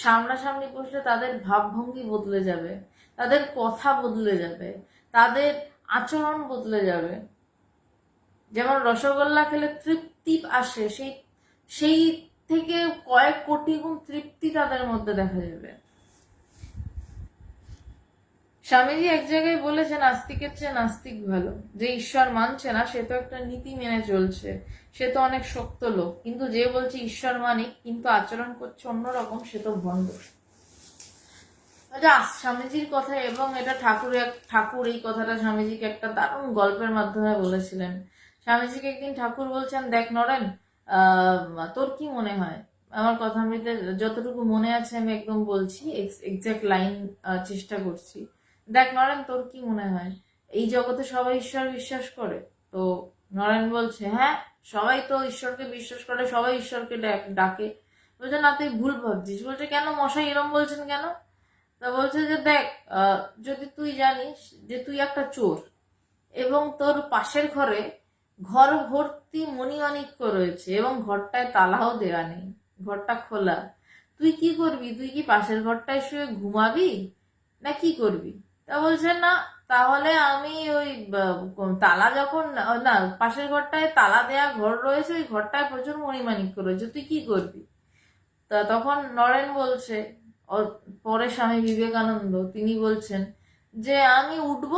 সামনাসামনি বসলে তাদের ভাবভঙ্গি বদলে যাবে, তাদের কথা বদলে যাবে, তাদের আচরণ বদলে যাবে। যেমন রসগোল্লা খেলে তৃপ্তি আসে, সেই সেই থেকে কয়েক কোটি গুণ তৃপ্তি তাদের মধ্যে দেখা যাবে। স্বামীজি এক জায়গায় বলেছেন, আস্তিকের চেয়ে নাস্তিক ভালো। যে ঈশ্বর মানছে না সে তো একটা নীতি মেনে চলছে, সে তো অনেক শক্ত লোক, কিন্তু যে বলছে ঈশ্বর মানিক কিন্তু আচরণ করছে অন্যরকম, সে তো ভণ্ড। স্বামীজির কথা, এবং এটা ঠাকুর এই কথাটা স্বামীজিকে একটা দারুণ গল্পের মাধ্যমে বলেছিলেন। স্বামীজিকে একদিন ঠাকুর বলছেন, দেখ নরেন, তোর কি মনে হয়, আমার কথা আমি যতটুকু মনে আছে আমি একদম বলছি, এক্সাক্ট লাইন চেষ্টা করছি। দেখ নরেন, তোর কি মনে হয় এই জগতে সবাই ঈশ্বর বিশ্বাস করে? তো নরেন বলছে, হ্যাঁ সবাই তো ঈশ্বরকে বিশ্বাস করে, সবাই ঈশ্বরকে ডাকে। বলছে, না তুই ভুল ভাবছিস। বলছে, কেন মশাই এরম বলছেন কেন? তা বলছে যে দেখ, যদি তুই জানিস যে তুই একটা চোর এবং তোর পাশের ঘরে ঘর ভর্তি মণিমাণিক্য রয়েছে এবং ঘরটায় তালাও দেওয়া নেই, ঘরটা খোলা, তুই কি করবি? তুই কি পাশের ঘরটায় শুয়ে ঘুমাবি না কি করবি? তা বলছে, না তাহলে আমি ওই তালা যখন না, পাশের ঘরটায় তালা দেয়া ঘর রয়েছে, ওই ঘরটায় প্রচুর মণিমাণিক্য রয়েছে, তুই কি করবি? তা তখন নরেন বলছে, পরে স্বামী বিবেকানন্দ তিনি বলছেন যে আমি উঠব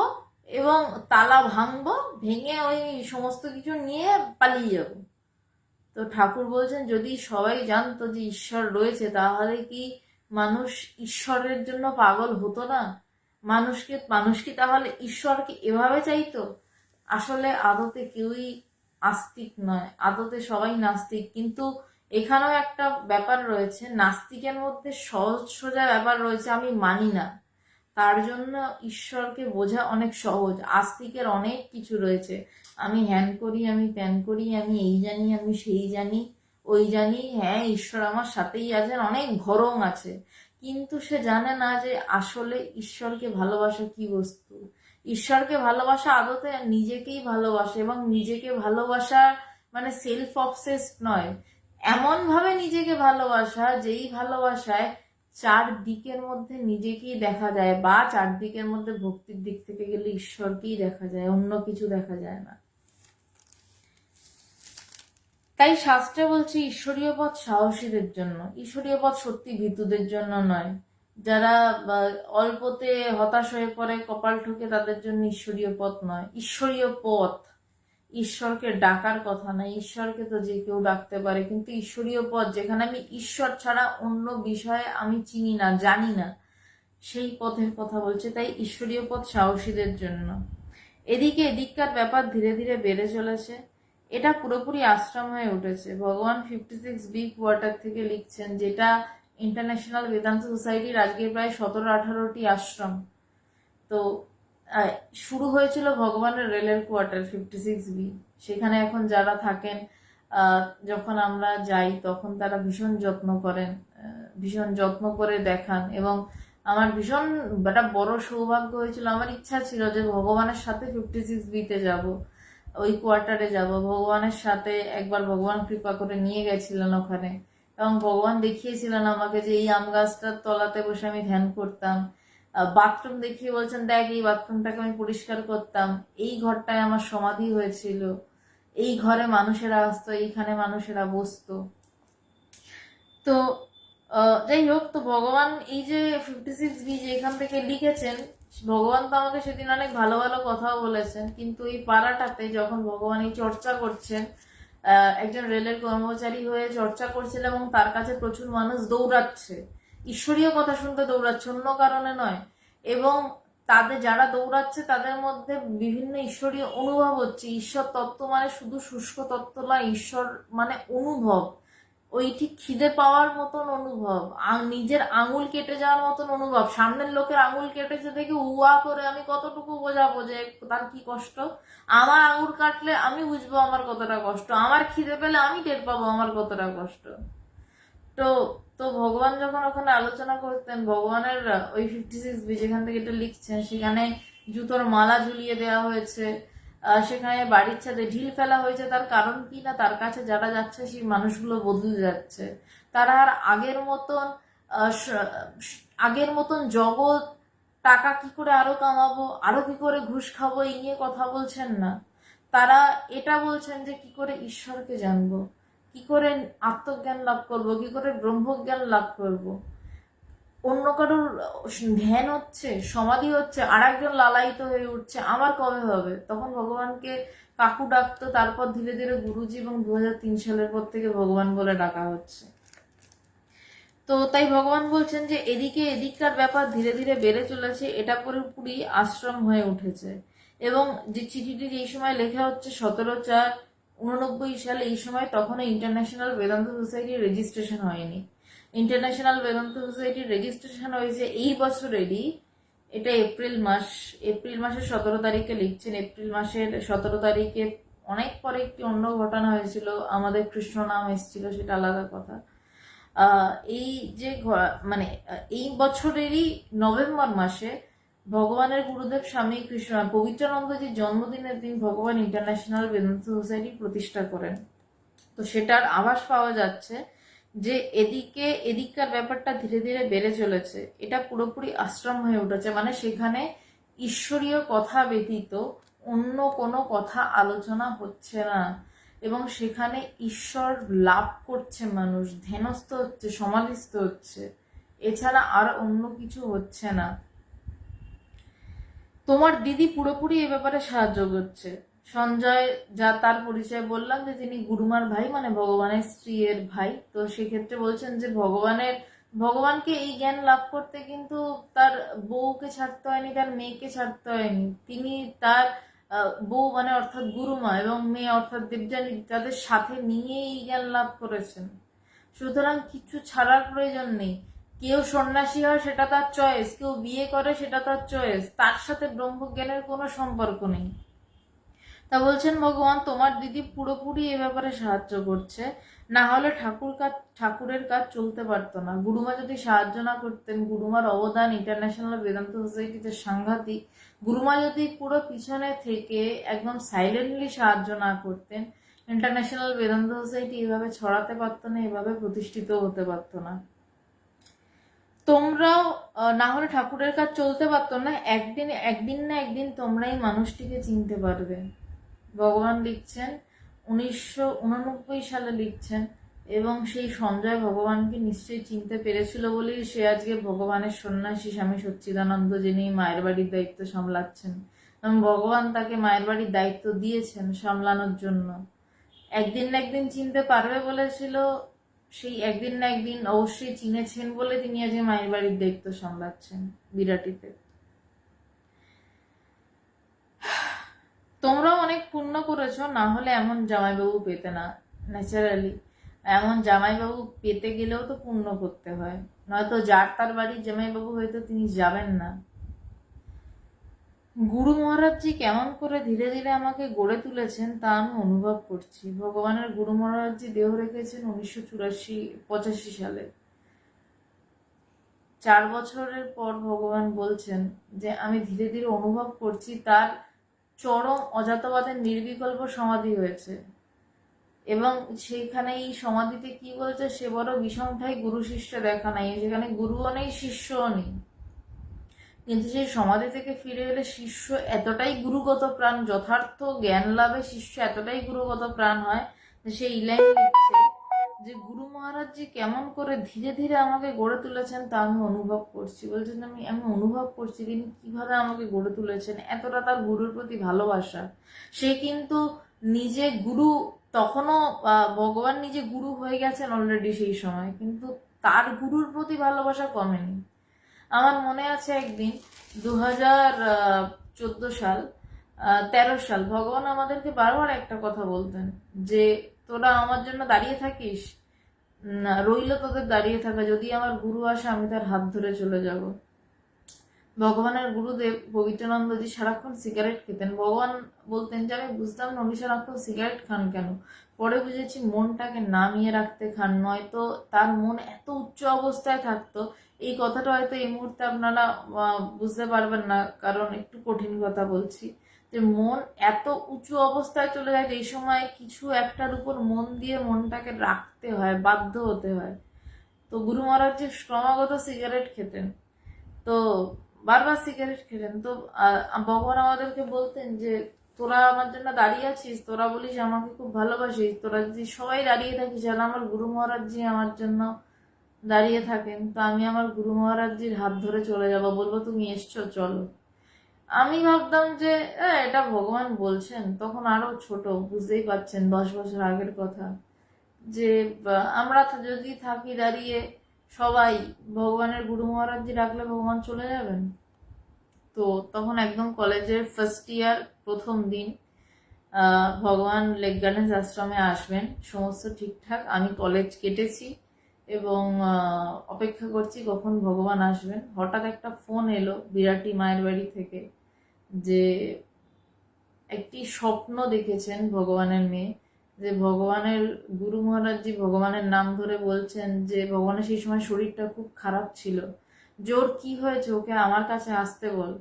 এবং তালা ভাঙবো, ভেঙে ওই সমস্ত কিছু নিয়ে পালিয়ে যাব। তো ঠাকুর বলছেন, যদি সবাই জানতো যে ঈশ্বর রয়েছে তাহলে কি মানুষ ঈশ্বরের জন্য পাগল হতো না? মানুষ কি তাহলে ঈশ্বরকে এভাবে চাইতো? আসলে আদতে কেউই আস্তিক নয়, আদতে সবাই নাস্তিক। কিন্তু এখানেও একটা ব্যাপার রয়েছে, নাস্তিকের মধ্যে সহজ সোজা ব্যাপার রয়েছে, আমি মানি না, তার জন্য ঈশ্বরকে বোঝা অনেক সহজ। আস্তিকের অনেক কিছু রয়েছে, আমি হ্যান করি, আমি ত্যান করি, আমি এই জানি, আমি সেই জানি, ওই জানি, হ্যাঁ ঈশ্বর আমার সাথেই আছেন, অনেক ভরং আছে, কিন্তু সে জানে না যে আসলে ঈশ্বরকে ভালোবাসা কি বস্তু। ঈশ্বরকে ভালোবাসা আদতে নিজেকেই ভালোবাসে, এবং নিজেকে ভালোবাসা মানে সেলফ অবসেসড নয়, এমন ভাবে নিজেকে ভালোবাসা যেই ভালোবাসায় চারদিকের মধ্যে নিজেকেই দেখা যায়, বা চারদিকের মধ্যে ভক্তির দিক থেকে গেলে ঈশ্বরকেই দেখা যায়, অন্য কিছু দেখা যায় না। তাই শাস্ত্রে বলছে ঈশ্বরীয় পথ সাহসীদের জন্য, ঈশ্বরীয় পথ সত্যি ভীতুদের জন্য নয়। যারা অল্পতে হতাশ হয়ে পড়ে, কপাল ঠুকে, তাদের জন্য ঈশ্বরীয় পথ নয়। ঈশ্বরীয় পথ ঈশ্বরকে ডাকার কথা না, ঈশ্বরকে তো যে কেউ ডাকতে পারে, কিন্তু ঈশ্বরীয় পথ যেখানে আমি ঈশ্বর ছাড়া অন্য বিষয়ে আমি চিনি না, জানি না, সেই পথের কথা বলছে। তাই ঈশ্বরীয় পথ সাহসীদের জন্য। এদিককার ব্যাপার ধীরে ধীরে বেড়ে চলেছে, এটা পুরোপুরি আশ্রম হয়ে উঠেছে। ভগবান 56B কোয়ার্টার থেকে লিখছেন, যেটা ইন্টারন্যাশনাল বেদান্ত সোসাইটির আজকে প্রায় 17-18টি আশ্রম। তো শুরু হয়েছিল ভগবানের রেলের কোয়ার্টার 56B, সেখানে এখন যারা থাকেন, যখন আমরা যাই তখন তারা ভীষণ যত্ন করেন, ভীষণ যত্ন করে দেখান। এবং আমার ভীষণ একটা বড় সৌভাগ্য হয়েছিল, আমার ইচ্ছা ছিল যে ভগবানের সাথে 56Bতে যাব, ওই কোয়ার্টারে যাব, ভগবানের সাথে একবার ভগবান কৃপা করে নিয়ে গেছিলেন ওখানে, এবং ভগবান দেখিয়েছিলেন আমাকে যে এই আম গাছটার তলাতে বসে আমি ধ্যান করতাম, বাথরুম দেখিয়ে বলছেন, দেখ এই বাথরুমটাকে আমি পরিষ্কার করতাম, এই ঘরটায় আমার সমাধি হয়েছিল, এই ঘরে মানুষেরা আসতো, এইখানে মানুষেরা বসতো। তো যাই হোক, তো ভগবান এই যে 56B যে এখান থেকে লিখেছেন, ভগবান তো আমাকে সেদিন অনেক ভালো ভালো কথাও বলেছেন, কিন্তু এই পাড়াটাতে যখন ভগবান এই চর্চা করছেন, একজন রেলের কর্মচারী হয়ে চর্চা করছিল, এবং তার কাছে প্রচুর মানুষ দৌড়াচ্ছে, ঈশ্বরীয় কথা শুনতে দৌড়াচ্ছে, অন্য কারণে নয়। এবং তাদের যারা দৌড়াচ্ছে তাদের মধ্যে বিভিন্ন ঈশ্বরীয় অনুভব হচ্ছে। ঈশ্বর তত্ত্ব মানে শুধু শুষ্ক তত্ত্ব নয়, ঈশ্বর মানে অনুভব, ওই ঠিক খিদে পাওয়ার মতন অনুভব, নিজের আঙুল কেটে যাওয়ার মতন অনুভব। সামনের লোকের আঙুল কেটেছে দেখে উয়া করে আমি কতটুকু বোঝাবো যে তার কি কষ্ট, আমার আঙুল কাটলে আমি বুঝবো আমার কতটা কষ্ট, আমার খিদে পেলে আমি টের পাবো আমার কতটা কষ্ট। তো তো ভগবান যখন ওখানে আলোচনা করতেন, ভগবানের ওই 56B যেখান থেকে এটা লিখছেন, সেখানে জুতোর মালা ঝুলিয়ে দেওয়া হয়েছে, সেখানে বাড়ির ছাদে ঢিল ফেলা হয়েছে। তার কারণ কি না, তার কাছে যারা যাচ্ছে সেই মানুষগুলো বদলে যাচ্ছে। তারা আর আগের মতন জগৎ, টাকা কি করে আরো কামাবো, আরো কি করে ঘুষ খাবো, এই নিয়ে কথা বলছেন না। তারা এটা বলছেন যে কি করে ঈশ্বরকে জানবো, কি করে আত্মজ্ঞান লাভ করব, কি করে ব্রহ্মজ্ঞান লাভ করব। অন্য কারোর ধ্যান হচ্ছে, সমাধি হচ্ছে, আর একজন লালায়িত হয়ে উঠছে, আমার কবে হবে। তখন ভগবানকে কাকু ডাকতো, তারপর ধীরে ধীরে গুরুজি, এবং 2003 সালের পর থেকে ভগবান বলে ডাকা হচ্ছে। তো তাই ভগবান বলছেন যে এদিককার ব্যাপার ধীরে ধীরে বেড়ে চলেছে, এটা পুরোপুরি আশ্রম হয়ে উঠেছে। এবং যে চিঠিটি যেই সময় লেখা হচ্ছে 17/4/89 সালে, এই সময় তখনও ইন্টারন্যাশনাল বেদান্ত সোসাইটির রেজিস্ট্রেশন হয়নি। ইন্টারন্যাশনাল বেদান্ত সোসাইটির রেজিস্ট্রেশন হয়েছে এই বছরেরই, এটা এপ্রিল মাসের 17 তারিখে লিখছেন। এপ্রিল মাসের 17 তারিখে অনেক পরে একটি অন্য ঘটনা হয়েছিল, আমাদের কৃষ্ণ নাম এসেছিল, সেটা আলাদা কথা। এই যে মানে এই বছরেরই নভেম্বর মাসে ভগবানের গুরুদেব স্বামী কৃষ্ণ পবিত্রানন্দজির জন্মদিনের দিন ভগবান ইন্টারন্যাশনাল বেদান্ত সোসাইটি প্রতিষ্ঠা করেন। তো সেটার আভাস পাওয়া যাচ্ছে যে এদিককার ব্যাপারটা ধীরে ধীরে বেড়ে চলেছে। এটা পুরোপুরি আশ্রম হয়ে উঠেছে, মানে সেখানে ঈশ্বরীয় কথা ব্যতীত অন্য কোনো কথা আলোচনা হচ্ছে না, এবং সেখানে ঈশ্বর লাভ করছে, মানুষ ধ্যানস্থ হচ্ছে, সমাধিস্থ হচ্ছে, এছাড়া আর অন্য কিছু হচ্ছে না। তোমার দিদি পুরোপুরি এ ব্যাপারে সাহায্য করছে। সঞ্জয়, যা তার পরিচয় বললাম যে তিনি গুরুমার ভাই, মানে ভগবানের স্ত্রীর ভাই। তো সেক্ষেত্রে বলছেন যে ভগবানকে এই জ্ঞান লাভ করতে কিন্তু তার বউকে ছাড়তে হয়নি, তার মেয়েকে ছাড়তে হয়নি। তিনি তার বউ মানে অর্থাৎ গুরুমা এবং মেয়ে অর্থাৎ দেবযানী, তাদের সাথে নিয়ে এই জ্ঞান লাভ করেছেন। সুতরাং কিছু ছাড়ার প্রয়োজন নেই। কেউ সন্ন্যাসী হয় সেটা তার চয়েস, কেউ বিয়ে করে সেটা তার চয়েস, তার সাথে ব্রহ্মজ্ঞানের কোনো সম্পর্ক নেই। তা বলছেন ভগবান তোমার দিদি পুরোপুরি এ ব্যাপারে সাহায্য করছে, না হলে ঠাকুরের কাজ চলতে পারতো না। গুরুমা যদি সাহায্য না করতেন, গুরুমার অবদান ইন্টারন্যাশনাল বেদান্ত সোসাইটিতে সাংঘাতিক। গুরুমা যদি পুরো পিছনে থেকে একদম সাইলেন্টলি সাহায্য না করতেন, ইন্টারন্যাশনাল বেদান্ত সোসাইটি এভাবে ছড়াতে পারতো না, এভাবে প্রতিষ্ঠিত হতে পারতো না। তোমরাও না হলে ঠাকুরের কাজ চলতে পারতো না। একদিন না একদিন তোমরাই মানুষটিকে চিনতে পারবে। ভগবান লিখছেন 1989 সালে লিখছেন, এবং সেই সঞ্জয় ভগবানকে নিশ্চয়ই চিনতে পেরেছিল বলেই সে আজকে ভগবানের সন্ন্যাসী স্বামী সচ্চিদানন্দ, যিনি মায়ের বাড়ির দায়িত্ব সামলাচ্ছেন, এবং ভগবান তাকে মায়ের বাড়ির দায়িত্ব দিয়েছেন সামলানোর জন্য। একদিন না একদিন চিনতে পারবে বলেছিল, সেই একদিন না একদিন অবশ্যই চিনেছেন বলে তিনি আজকে মায়ের বাড়ির দায়িত্ব সামলাচ্ছেন বিরাটিতে। তোমরাও অনেক পুণ্য করেছো, না হলে এমন জামাইবাবু পেতে না। ন্যাচারালি এমন জামাইবাবু পেতে গেলেও তো পুণ্য করতে হয়, নয়তো যার তার বাড়ির জামাইবাবু হয়তো তিনি যাবেন না। গুরু মহারাজজি কেমন করে ধীরে ধীরে আমাকে গড়ে তুলেছেন তা আমি অনুভব করছি। ভগবানের গুরু মহারাজজি দেহ রেখেছেন 1985 সালে। 4 বছরের পর ভগবান বলছেন যে আমি ধীরে ধীরে অনুভব করছি তার চরম অজাতবাদের নির্বিকল্প সমাধি হয়েছে, এবং সেইখানে এই সমাধিতে কি বলছে, সে বড় বিষমঠাই গুরু শিষ্য দেখা নাই। সেখানে গুরুও নেই, শিষ্যও নেই, কিন্তু সেই সমাধি থেকে ফিরে এলে শিষ্য এতটাই গুরুগত প্রাণ, যথার্থ জ্ঞান লাভে শিষ্য এতটাই গুরুগত প্রাণ হয় যে সেই ইলাইন লিখছে যে গুরু মহারাজজি কেমন করে ধীরে ধীরে আমাকে গড়ে তুলেছেন তা আমি অনুভব করছি। বলছেন আমি অনুভব করছি তিনি কিভাবে আমাকে গড়ে তুলেছেন, এতটা তার গুরুর প্রতি ভালোবাসা। সে কিন্তু নিজে গুরু, তখনও ভগবান নিজে গুরু হয়ে গেছেন অলরেডি সেই সময়, কিন্তু তার গুরুর প্রতি ভালোবাসা কমেনি। আমার মনে আছে একদিন 2014 সাল 13 সাল ভগবান আমাদেরকে বারবার একটা কথা বলতেন যে তোরা আমার জন্য দাঁড়িয়ে থাকিস, রইল তোদের দাঁড়িয়ে থাকা, যদি আমার গুরু আসে আমি তার হাত ধরে চলে যাব। ভগবানের গুরুদেব পবিত্রানন্দজি সারাক্ষণ সিগারেট খেতেন। ভগবান বলতেন যে আমি বুঝতাম না উনি সারাক্ষণ সিগারেট খান কেন। পরে বুঝেছি মনটাকে নামিয়ে রাখতে খান, নয়তো তার মন এত উচ্চ অবস্থায় থাকতো। এই কথাটা হয়তো এই মুহূর্তে আপনারা বুঝতে পারবেন না, কারণ একটু কঠিন কথা বলছি। যে মন এত উঁচু অবস্থায় চলে যায় যে এই সময় কিছু একটার উপর মন দিয়ে মনটাকে রাখতে হয়, বাধ্য হতে হয়। তো গুরু মহারাজ যে ক্রমাগত সিগারেট খেতেন, তো বারবার সিগারেট খেতেন। তো ভগবান আমাদেরকে বলতেন যে তোরা আমার জন্য দাঁড়িয়ে আছিস, তোরা বলিস আমাকে খুব ভালোবাসিস, তোরা যদি সবাই দাঁড়িয়ে থাকিস যেন আমার গুরু মহারাজজি আমার জন্য দাঁড়িয়ে থাকেন, তো আমি আমার গুরু মহারাজজির হাত ধরে চলে যাব, বলবো তুমি এসছো চলো। আমি ভাবতাম যে এটা ভগবান বলছেন, তখন আরো ছোট, বুঝতেই পারছেন 10 বছর আগের কথা, যে আমরা যদি থাকি দাঁড়িয়ে সবাই, ভগবানের গুরু মহারাজজি ডাকলে ভগবান চলে যাবেন। তো তখন একদম কলেজের ফার্স্ট ইয়ার প্রথম দিন, ভগবান লেক গার্ডেন্স আশ্রমে আসবেন, সমস্ত ঠিকঠাক, আমি কলেজ কেটেছি এবং অপেক্ষা করছি কখন ভগবান আসবেন। হঠাৎ একটা ফোন এলো বিরাটি মায়ের বাড়ি থেকে, যে একটি স্বপ্ন দেখেছেন ভগবানের মেয়ে, যে ভগবানের গুরু মহারাজজি ভগবানের নাম ধরে বলছেন যে ভগবানের সেই সময় শরীরটা খুব খারাপ ছিল, জোর কি হয়েছে ওকে আমার কাছে আসতে বল।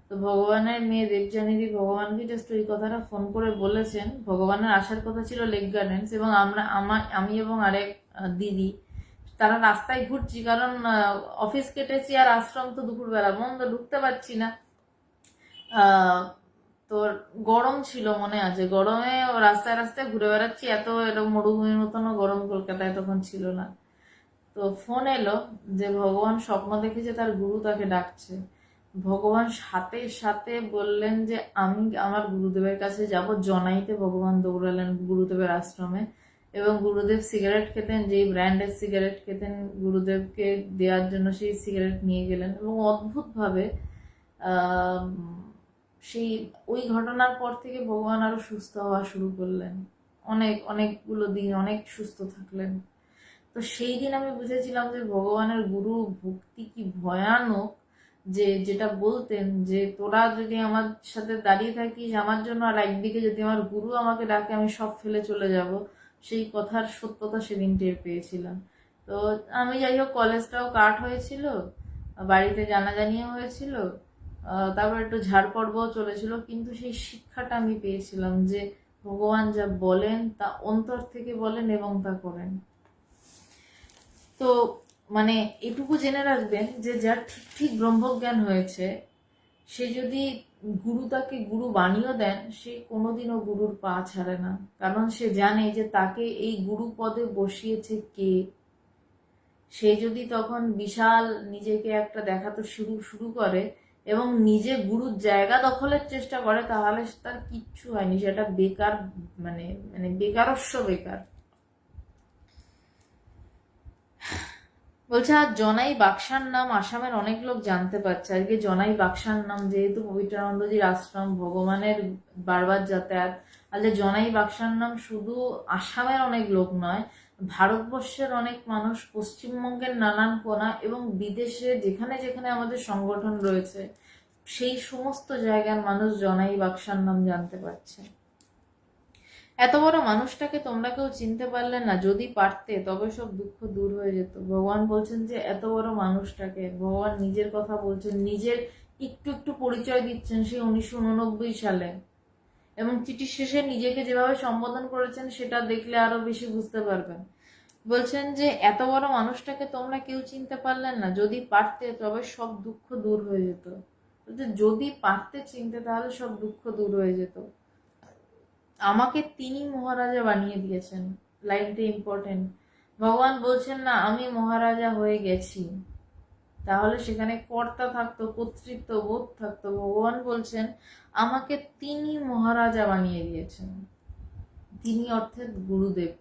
তো ভগবানের মেয়ে দেবযানীদি ভগবানকে জাস্ট ওই কথাটা ফোন করে বলেছেন। ভগবানের আসার কথা ছিল লেক গার্ডেন্স, এবং আমি এবং আরেক দিদি তারা রাস্তায় ঘুরছি, কারণ অফিস কেটেছি আর আশ্রম তো দুপুরবেলা বন্ধ, ঢুকতে পারছি না। তোর গরম ছিল মনে আছে, গরমে রাস্তায় রাস্তায় ঘুরে বেড়াচ্ছি, এত এরকম মরুভূমির মতনও গরম কলকাতায় তখন ছিল না। তো ফোন এলো যে ভগবান স্বপ্ন দেখেছে তার গুরু তাকে ডাকছে। ভগবান সাথে সাথে বললেন যে আমি আমার গুরুদেবের কাছে যাব। জনাইতে ভগবান দৌড়ালেন গুরুদেবের আশ্রমে, এবং গুরুদেব সিগারেট খেতেন, যেই ব্র্যান্ডের সিগারেট খেতেন গুরুদেবকে দেওয়ার জন্য সেই সিগারেট নিয়ে গেলেন। এবং অদ্ভুতভাবে সেই ওই ঘটনার পর থেকে ভগবান আরো সুস্থ হওয়া শুরু করলেন, অনেকগুলো দিন অনেক সুস্থ থাকলেন। তো সেই দিন আমি বুঝেছিলাম যে ভগবানের গুরু ভক্তি কি ভয়ানক, যে যেটা বলতেন যে তোরা যদি আমার সাথে দাঁড়িয়ে থাকিস আমার জন্য, আর একদিকে যদি আমার গুরু আমাকে ডাকে আমি সব ফেলে চলে যাব, সেই কথার সত্যতা সেদিন টের পেয়েছিলাম। তো আমি যাই হোক, কলেজটাও কাট হয়েছিল, বাড়িতে জানাজানিও হয়েছিল, তারপর একটু ঝাড় পর্বও চলেছিল, কিন্তু সেই শিক্ষাটা আমি পেয়েছিলাম যে ভগবান যা বলেন তা অন্তর থেকে বলেন এবং তা করেন। তো মানে এটুকু জেনে রাখবেন যে যার ঠিক ঠিক ব্রহ্মজ্ঞান হয়েছে, সে যদি গুরু তাকে গুরু বানিয়েও দেন, সে কোনোদিনও গুরুর পা ছাড়ে না, কারণ সে জানে যে তাকে এই গুরু পদে বসিয়েছে কে। সে যদি তখন বিশাল নিজেকে একটা দেখাতে শুরু শুরু করে এবং নিজে গুরুর জায়গা দখলের চেষ্টা করে, তাহলে তার কিচ্ছু হয়নি, সেটা বেকার, মানে মানে বেকারস্য বেকার। বলছে আর জনাই বাক্সার নাম আসামের অনেক লোক জানতে পারছে আজকে। জনাই বাক্সার নাম, যেহেতু পবিত্রানন্দজির আশ্রম, ভগবানের বারবার যাতায়াত, আজকে জনাই বাক্সার নাম শুধু আসামের অনেক লোক নয়, ভারতবর্ষের অনেক মানুষ, পশ্চিমবঙ্গের নানান কোণা এবং বিদেশে যেখানে যেখানে আমাদের সংগঠন রয়েছে সেই সমস্ত জায়গার মানুষ জনাই বাক্সার নাম জানতে পারছে। এত বড় মানুষটাকে তোমরা কেউ চিনতে পারলে না, যদি পারতে তবে সব দুঃখ দূর হয়ে যেত। ভগবান বলছেন যে এত বড় মানুষটাকে, ভগবান নিজের কথা বলছেন, নিজের একটু একটু পরিচয় দিচ্ছেন সেই 1989 সালে, এবং চিঠি শেষে নিজেকে যেভাবে সম্বোধন করেছেন সেটা দেখলে আরো বেশি বুঝতে পারবেন। বলছেন যে এত বড় মানুষটাকে তোমরা কেউ চিনতে পারলেন না, যদি পারতে তবে সব দুঃখ দূর হয়ে যেত। যদি পারতে চিনতে তাহলে সব দুঃখ দূর হয়ে যেত। আমাকে তিনি মহারাজা বানিয়ে দিয়েছেন, লাইনটা ইম্পর্টেন্ট। ভগবান বলছেন না আমি মহারাজা হয়ে গেছি, তাহলে সেখানে কর্তা থাকতো, কর্তৃত্ব বোধ থাকতো। ভগবান বলছেন আমাকে তিনি মহারাজা বানিয়ে দিয়েছেন। তিনি অর্থাৎ গুরুদেব,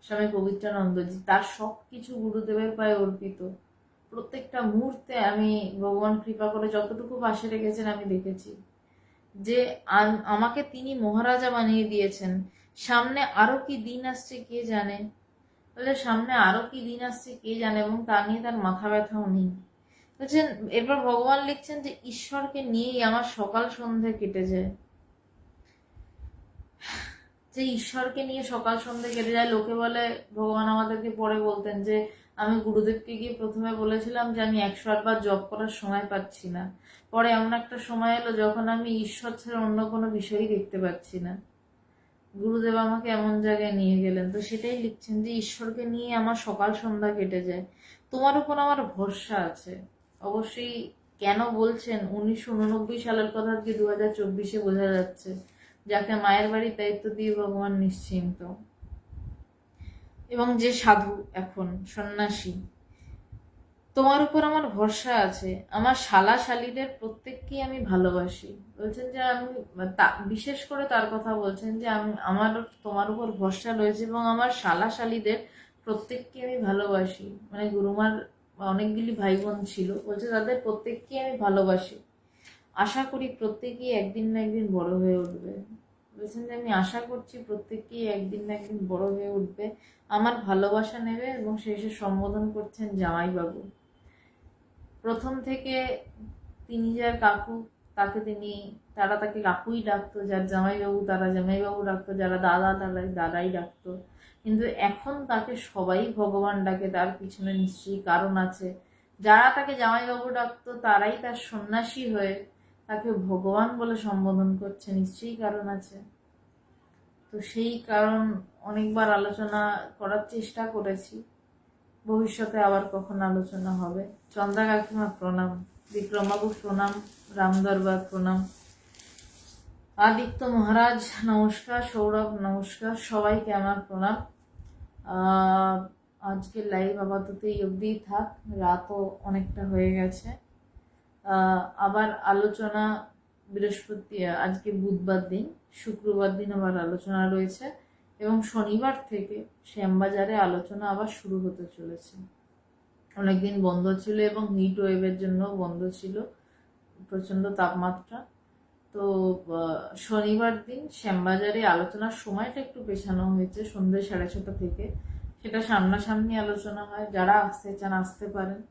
স্বামী পবিত্রানন্দজি, তার সবকিছু গুরুদেবের পায়ে অর্পিত। প্রত্যেকটা মুহূর্তে আমি ভগবান কৃপা করে যতটুকু পাশে রেখেছেন আমি দেখেছি যে আমাকে তিনি মহারাজা বানিয়ে দিয়েছেন। সামনে আরো কি দিন আসছে কে জানে, বলে সামনে আরো কি দিন আসছে কে জানে, এবং তা নিয়ে তার মাথা ব্যথাও নেই। বলছেন এরপর ভগবান লিখছেন যে ঈশ্বরকে নিয়েই আমার সকাল সন্ধে কেটে যায়, যে ঈশ্বরকে নিয়ে সকাল সন্ধে কেটে যায়। লোকে বলে, ভগবান আমাদেরকে পরে বলতেন যে আমি গুরুদেবকে গিয়ে প্রথমে বলেছিলাম যে আমি 108 বার জপ করার সময় পাচ্ছি না। পরে এমন একটা সময় এলো যখন আমি ঈশ্বর ছাড়া অন্য কোনো বিষয়ই দেখতে পাচ্ছি না। গুরুদেব আমাকে এমন জায়গায় নিয়ে গেলেন। তো সেটাই লিখছেন যে ঈশ্বরকে নিয়ে আমার সকাল সন্ধ্যা কেটে যায়, তোমার উপর আমার ভরসা আছে। অবশ্যই কেন বলছেন 1989 সালের কথা আজকে 2024-এ বোঝা যাচ্ছে। যাকে মায়ের বাড়ির দায়িত্ব দিয়ে ভগবান নিশ্চিন্ত, এবং যে সাধু এখন সন্ন্যাসী, তোমার উপর আমার ভরসা আছে। আমার শালা শালীদের প্রত্যেককেই আমি ভালোবাসি। বলছেন যে আমি বিশেষ করে তার কথা বলছেন যে আমার তোমার উপর ভরসা রয়েছে এবং আমার শালা শালীদের প্রত্যেককে আমি ভালোবাসি। মানে গুরুমার অনেকগুলি ভাই বোন ছিল, বলছে তাদের প্রত্যেককে আমি ভালোবাসি। আশা করি প্রত্যেকেই একদিন না একদিন বড় হয়ে উঠবে। বলছেন যে আমি আশা করছি প্রত্যেকেই একদিন না একদিন বড় হয়ে উঠবে, আমার ভালোবাসা নেবে। এবং শেষে সম্বোধন করছেন জামাইবাবু। প্রথম থেকে তিনি যার কাকু, তারা তাকে কাকুই ডাকতো, যার জামাইবাবু তারা জামাইবাবু ডাকতো, যারা দাদা তারা দাদাই ডাকতো। কিন্তু এখন তাকে সবাই ভগবান ডাকে, তার পিছনে নিশ্চয়ই কারণ আছে। যারা তাকে জামাইবাবু ডাকতো তারাই তার সন্ন্যাসী হয়ে তাকে ভগবান বলে সম্বোধন করছে, নিশ্চয়ই কারণ আছে। তো সেই কারণ অনেকবার আলোচনা করার চেষ্টা করেছি, ভবিষ্যতে আবার কখন আলোচনা হবে। চন্দ্রা কাকিমা প্রণাম, বিক্রমবাবু প্রণাম, রামদরবার প্রণাম, আদিত্য মহারাজ নমস্কার, সৌরভ নমস্কার, সবাইকে আমার প্রণাম। আজকের লাইভ আপাতত এই অবধি থাক, রাতও অনেকটা হয়ে গেছে। আবার আলোচনা বৃহস্পতি, আজকে বুধবার দিন, শুক্রবার দিন আবার আলোচনা রয়েছে এবং শনিবার থেকে শ্যামবাজারে আলোচনা আবার শুরু হতে চলেছে। অনেকদিন বন্ধ ছিল এবং হিট ওয়েভের জন্য বন্ধ ছিল, প্রচন্ড তাপমাত্রা। তো শনিবার দিন শ্যামবাজারে আলোচনার সময়টা একটু পেছানো হয়েছে, সন্ধ্যে 6:30 থেকে। সেটা সামনাসামনি আলোচনা হয়, যারা আসতে চান আসতে পারেন,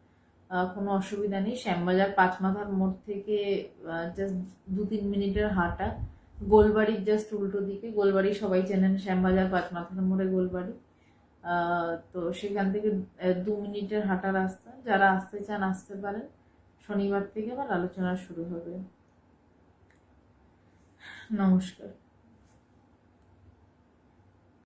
কোনো অসুবিধা নেই। শ্যামবাজার পাঁচমাথার মোড় থেকে জাস্ট 2-3 মিনিটের হাঁটা, গোলবাড়ির জাস্ট উল্টো দিকে। গোলবাড়ি সবাই চেনেন, শ্যামবাজার পাঁচমাথার মোড়ে গোলবাড়ি। তো সেখান থেকে 2 মিনিটের হাঁটা রাস্তা, যারা আসতে চান আসতে পারেন। শনিবার থেকে আবার আলোচনা শুরু হবে। নমস্কার।